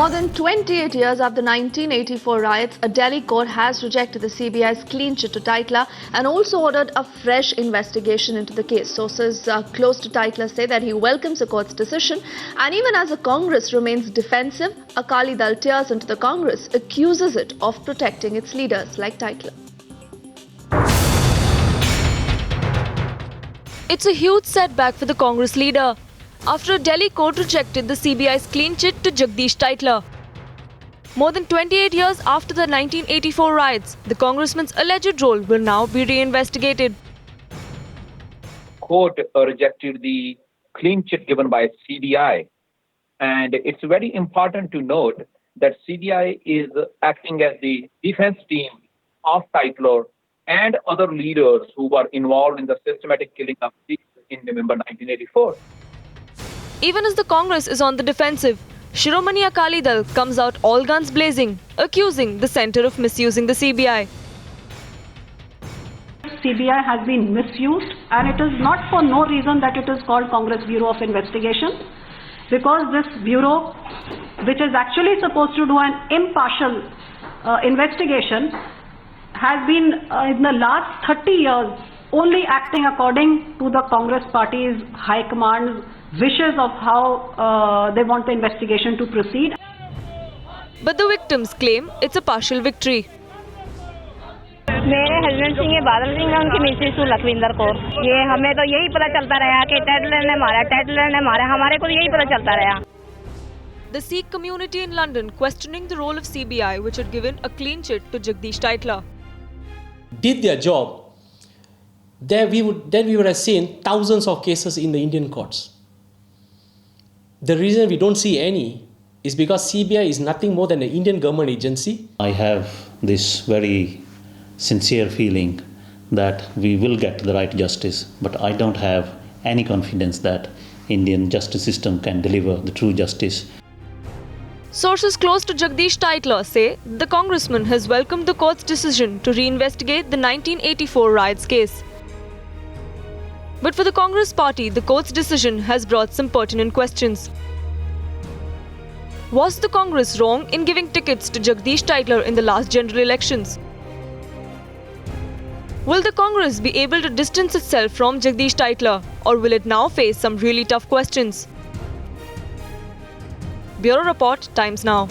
More than 28 years after the 1984 riots, a Delhi court has rejected the CBI's clean chit to Titla and also ordered a fresh investigation into the case. Sources close to Titla say that he welcomes the court's decision, and even as the Congress remains defensive, Akali Dal tears into the Congress, accuses it of protecting its leaders like Titla. It's a huge setback for the Congress leader after a Delhi court rejected the CBI's clean chit to Jagdish Titla. More than 28 years after the 1984 riots, the congressman's alleged role will now be reinvestigated. Court rejected the clean chit given by CBI, and it's very important to note that CBI is acting as the defense team of Titla and other leaders who were involved in the systematic killing of Sikhs in November 1984. Even as the Congress is on the defensive, Shiromani Akali Dal comes out all guns blazing, accusing the centre of misusing the CBI. CBI has been misused, and it is not for no reason that it is called Congress Bureau of Investigation, because this bureau, which is actually supposed to do an impartial investigation, has been in the last 30 years only acting according to the Congress party's high command's wishes of how they want the investigation to proceed. But the victims claim it's a partial victory. मेरे husband Singh है, बादल सिंह है, उनकी Mrs Lakhwinder Kaur. ये हमें तो यही पता चलता रहा कि टेटलर ने मारा, हमारे को यही पता चलता रहा। The Sikh community in London questioning the role of CBI, which had given a clean chit to Jagdish Titla. Did their job, then we would have seen thousands of cases in the Indian courts. The reason we don't see any is because CBI is nothing more than an Indian government agency. I have this very sincere feeling that we will get the right justice, but I don't have any confidence that Indian justice system can deliver the true justice. Sources close to Jagdish Titla say the congressman has welcomed the court's decision to reinvestigate the 1984 riots case. But for the Congress party, the court's decision has brought some pertinent questions. Was the Congress wrong in giving tickets to Jagdish Titla in the last general elections? Will the Congress be able to distance itself from Jagdish Titla, or will it now face some really tough questions? Bureau Report, Times Now.